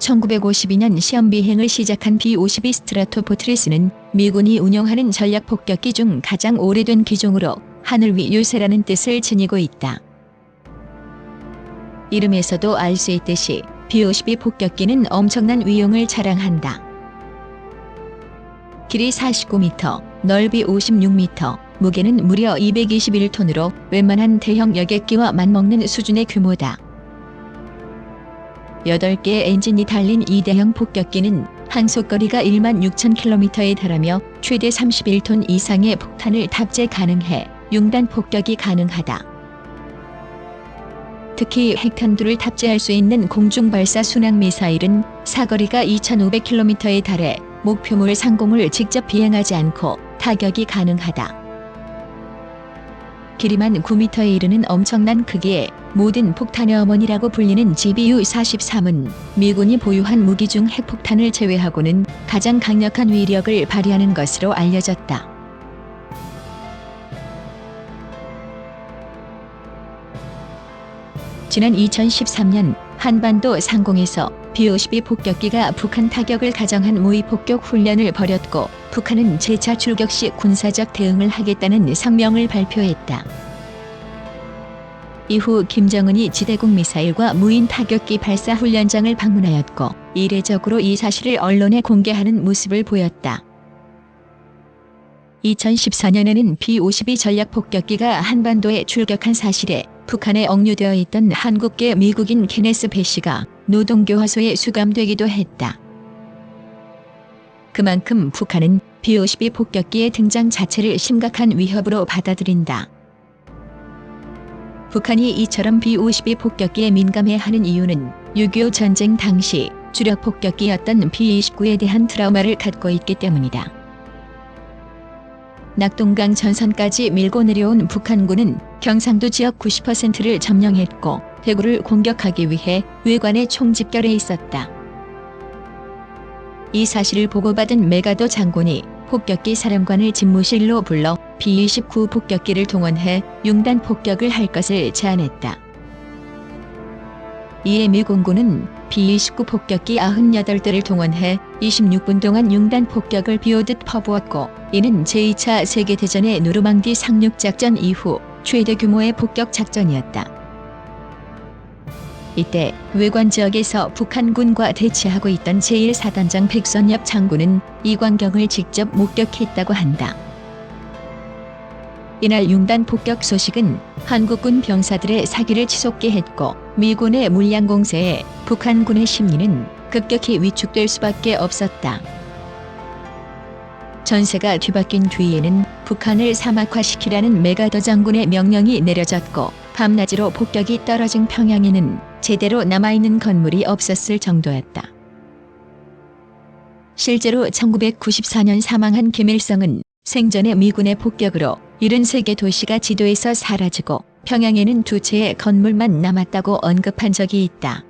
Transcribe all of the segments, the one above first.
1952년 시험 비행을 시작한 B-52 스트라토포트리스는 미군이 운용하는 전략 폭격기 중 가장 오래된 기종으로 하늘 위 요새라는 뜻을 지니고 있다. 이름에서도 알 수 있듯이 B-52 폭격기는 엄청난 위용을 자랑한다. 길이 49m, 넓이 56m, 무게는 무려 221톤으로 웬만한 대형 여객기와 맞먹는 수준의 규모다. 8개의 엔진이 달린 이 대형 폭격기는 항속거리가 16,000km에 달하며 최대 31톤 이상의 폭탄을 탑재 가능해 융단 폭격이 가능하다. 특히 핵탄두를 탑재할 수 있는 공중발사 순항미사일은 사거리가 2,500km에 달해 목표물 상공을 직접 비행하지 않고 타격이 가능하다. 길이만 9m에 이르는 엄청난 크기의 모든 폭탄의 어머니라고 불리는 GBU-43은 미군이 보유한 무기 중 핵폭탄을 제외하고는 가장 강력한 위력을 발휘하는 것으로 알려졌다. 지난 2013년 한반도 상공에서 B-52 폭격기가 북한 타격을 가정한 모의폭격 훈련을 벌였고 북한은 재차 출격 시 군사적 대응을 하겠다는 성명을 발표했다. 이후 김정은이 지대공 미사일과 무인 타격기 발사 훈련장을 방문하였고 이례적으로 이 사실을 언론에 공개하는 모습을 보였다. 2014년에는 B-52 전략 폭격기가 한반도에 출격한 사실에 북한에 억류되어 있던 한국계 미국인 케네스 배시가 노동교화소에 수감되기도 했다. 그만큼 북한은 B-52 폭격기의 등장 자체를 심각한 위협으로 받아들인다. 북한이 이처럼 B-52 폭격기에 민감해하는 이유는 6.25 전쟁 당시 주력 폭격기였던 B-29에 대한 트라우마를 갖고 있기 때문이다. 낙동강 전선까지 밀고 내려온 북한군은 경상도 지역 90%를 점령했고 대구를 공격하기 위해 외관에 총집결해 있었다. 이 사실을 보고받은 메가더 장군이 폭격기 사령관을 집무실로 불러 B-29 폭격기를 동원해 융단 폭격을 할 것을 제안했다. 이에 미공군은 B-29 폭격기 98대를 동원해 26분 동안 융단 폭격을 비오듯 퍼부었고 이는 제2차 세계대전의 노르망디 상륙작전 이후 최대 규모의 폭격 작전이었다. 이때 외관 지역에서 북한군과 대치하고 있던 제1사단장 백선엽 장군은 이 광경을 직접 목격했다고 한다. 이날 융단 폭격 소식은 한국군 병사들의 사기를 치솟게 했고 미군의 물량 공세에 북한군의 심리는 급격히 위축될 수밖에 없었다. 전세가 뒤바뀐 뒤에는 북한을 사막화시키라는 메가더 장군의 명령이 내려졌고 밤낮으로 폭격이 떨어진 평양에는 제대로 남아있는 건물이 없었을 정도였다. 실제로 1994년 사망한 김일성은 생전에 미군의 폭격으로 73개 도시가 지도에서 사라지고 평양에는 2채의 건물만 남았다고 언급한 적이 있다.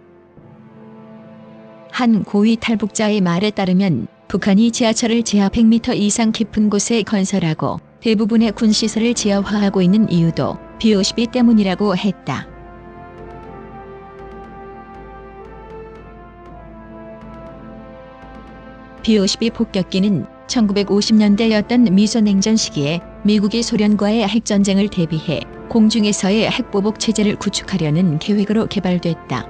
한 고위 탈북자의 말에 따르면 북한이 지하철을 지하 100m 이상 깊은 곳에 건설하고 대부분의 군시설을 지하화하고 있는 이유도 B-52 때문이라고 했다. B-52 폭격기는 1950년대였던 미소냉전 시기에 미국이 소련과의 핵전쟁을 대비해 공중에서의 핵보복 체제를 구축하려는 계획으로 개발됐다.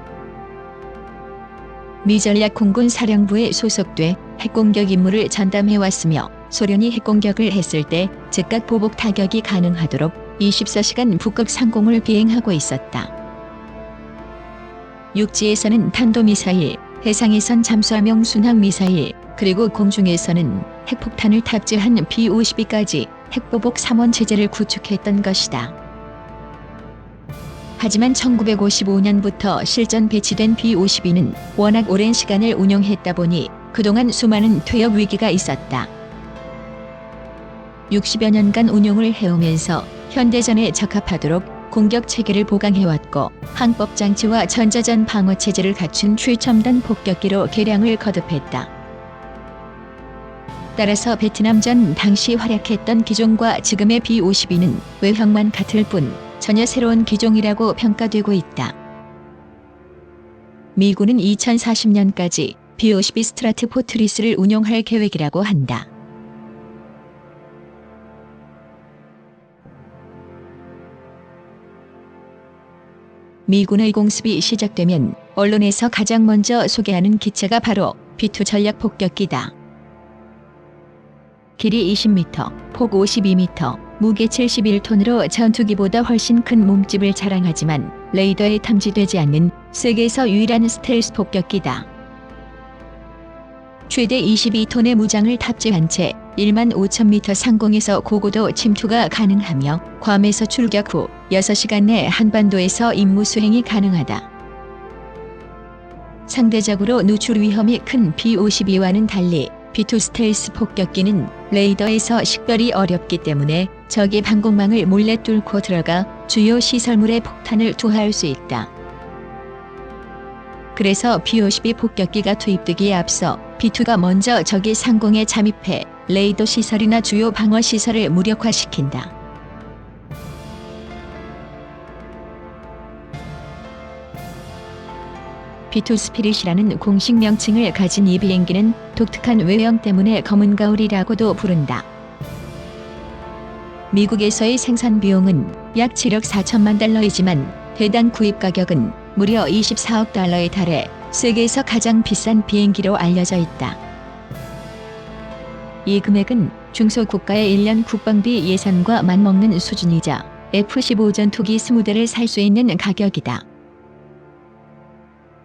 미 전략공군 사령부에 소속돼 핵공격 임무를 전담해왔으며 소련이 핵공격을 했을 때 즉각 보복 타격이 가능하도록 24시간 북극 상공을 비행하고 있었다. 육지에서는 탄도미사일, 해상에선 잠수함용 순항미사일, 그리고 공중에서는 핵폭탄을 탑재한 B-52까지 핵보복 3원 체제를 구축했던 것이다. 하지만 1955년부터 실전 배치된 B-52는 워낙 오랜 시간을 운용했다 보니 그동안 수많은 퇴역 위기가 있었다. 60여 년간 운용을 해오면서 현대전에 적합하도록 공격 체계를 보강해왔고 항법 장치와 전자전 방어 체제를 갖춘 최첨단 폭격기로 개량을 거듭했다. 따라서 베트남전 당시 활약했던 기종과 지금의 B-52는 외형만 같을 뿐 전혀 새로운 기종이라고 평가되고 있다. 미군은 2040년까지 B-52 스트라트포트리스를 운용할 계획이라고 한다. 미군의 공습이 시작되면 언론에서 가장 먼저 소개하는 기체가 바로 B-2 전략 폭격기다. 길이 20m, 폭 52m, 무게 71톤으로 전투기보다 훨씬 큰 몸집을 자랑하지만 레이더에 탐지되지 않는 세계에서 유일한 스텔스 폭격기다. 최대 22톤의 무장을 탑재한 채 15,000m 상공에서 고고도 침투가 가능하며 괌에서 출격 후 6시간 내 한반도에서 임무 수행이 가능하다. 상대적으로 누출 위험이 큰 B-52와는 달리 B-2 스텔스 폭격기는 레이더에서 식별이 어렵기 때문에 적의 방공망을 몰래 뚫고 들어가 주요 시설물에 폭탄을 투하할 수 있다. 그래서 B-52 폭격기가 투입되기에 앞서 B-2가 먼저 적의 상공에 잠입해 레이더 시설이나 주요 방어 시설을 무력화시킨다. B-2 스피릿이라는 공식 명칭을 가진 이 비행기는 독특한 외형 때문에 검은 가을이라고도 부른다. 미국에서의 생산 비용은 약 7억 4천만 달러이지만 해당 구입 가격은 무려 24억 달러에 달해 세계에서 가장 비싼 비행기로 알려져 있다. 이 금액은 중소국가의 1년 국방비 예산과 맞먹는 수준이자 F-15 전투기 20대를 살 수 있는 가격이다.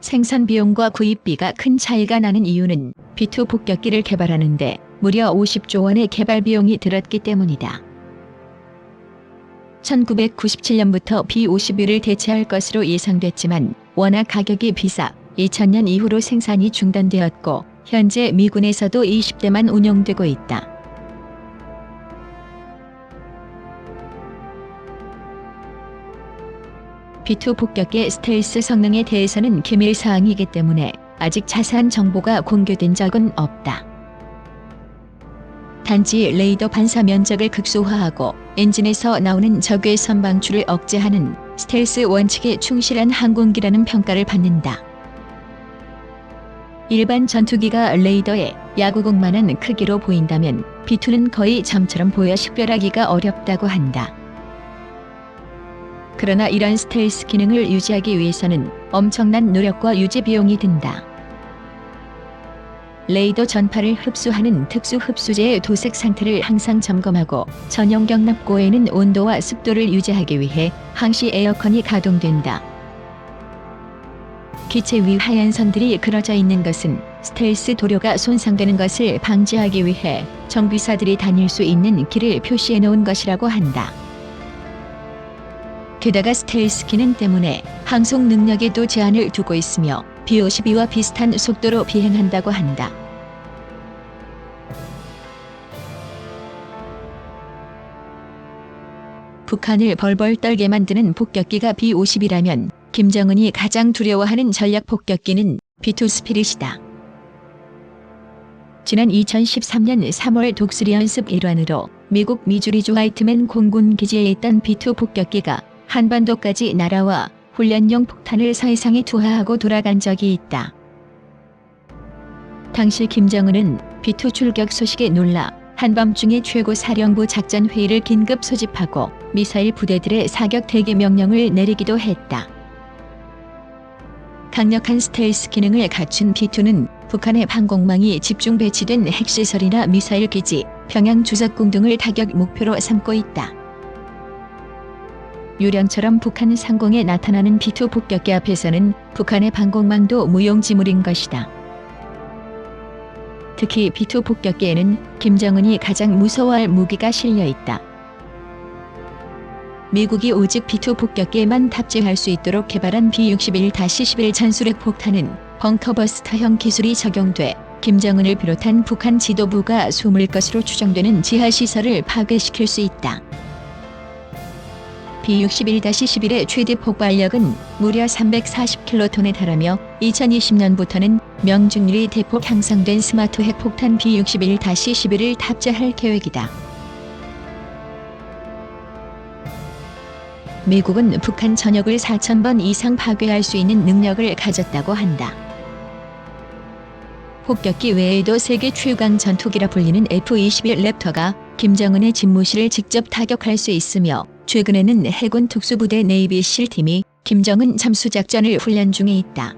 생산 비용과 구입비가 큰 차이가 나는 이유는 B-2 폭격기를 개발하는데 무려 50조 원의 개발 비용이 들었기 때문이다. 1997년부터 B-52를 대체할 것으로 예상됐지만 워낙 가격이 비싸 2000년 이후로 생산이 중단되었고 현재 미군에서도 20대만 운용되고 있다. B-2 폭격기의 스텔스 성능에 대해서는 기밀 사항이기 때문에 아직 자세한 정보가 공개된 적은 없다. 단지 레이더 반사 면적을 극소화하고 엔진에서 나오는 적외 선방출을 억제하는 스텔스 원칙에 충실한 항공기라는 평가를 받는다. 일반 전투기가 레이더에 야구공만한 크기로 보인다면 B-2는 거의 점처럼 보여 식별하기가 어렵다고 한다. 그러나 이런 스텔스 기능을 유지하기 위해서는 엄청난 노력과 유지 비용이 든다. 레이더 전파를 흡수하는 특수 흡수제의 도색 상태를 항상 점검하고 전용 경납고에는 온도와 습도를 유지하기 위해 항시 에어컨이 가동된다. 기체 위 하얀 선들이 그려져 있는 것은 스텔스 도료가 손상되는 것을 방지하기 위해 정비사들이 다닐 수 있는 길을 표시해 놓은 것이라고 한다. 게다가 스텔스 기능 때문에 항속 능력에도 제한을 두고 있으며 B-52와 비슷한 속도로 비행한다고 한다. 북한을 벌벌 떨게 만드는 폭격기가 B-52라면 김정은이 가장 두려워하는 전략 폭격기는 B-2 스피릿이다. 지난 2013년 3월 독수리 연습 일환으로 미국 미주리주 화이트맨 공군 기지에 있던 B-2 폭격기가 한반도까지 날아와 훈련용 폭탄을 서해상에 투하하고 돌아간 적이 있다. 당시 김정은은 B-2 출격 소식에 놀라 한밤중에 최고사령부 작전회의를 긴급 소집하고 미사일 부대들의 사격 대기 명령을 내리기도 했다. 강력한 스텔스 기능을 갖춘 B-2는 북한의 방공망이 집중 배치된 핵시설이나 미사일 기지, 평양 주석궁 등을 타격 목표로 삼고 있다. 유령처럼 북한 상공에 나타나는 B-2 폭격기 앞에서는 북한의 방공망도 무용지물인 것이다. 특히 B-2 폭격기에는 김정은이 가장 무서워할 무기가 실려 있다. 미국이 오직 B-2 폭격기에만 탑재할 수 있도록 개발한 B-61-11 전술핵 폭탄은 벙커버스터형 기술이 적용돼 김정은을 비롯한 북한 지도부가 숨을 것으로 추정되는 지하시설을 파괴시킬 수 있다. B-61-11의 최대 폭발력은 무려 340킬로톤에 달하며 2020년부터는 명중률이 대폭 향상된 스마트 핵폭탄 B-61-11을 탑재할 계획이다. 미국은 북한 전역을 4,000번 이상 파괴할 수 있는 능력을 가졌다고 한다. 폭격기 외에도 세계 최강 전투기라 불리는 F-21 랩터가 김정은의 집무실을 직접 타격할 수 있으며 최근에는 해군 특수부대 네이비 실팀이 김정은 잠수작전을 훈련 중에 있다.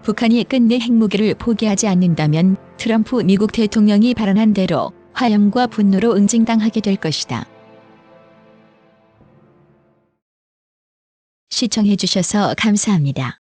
북한이 끝내 핵무기를 포기하지 않는다면 트럼프 미국 대통령이 발언한 대로 화염과 분노로 응징당하게 될 것이다. 시청해주셔서 감사합니다.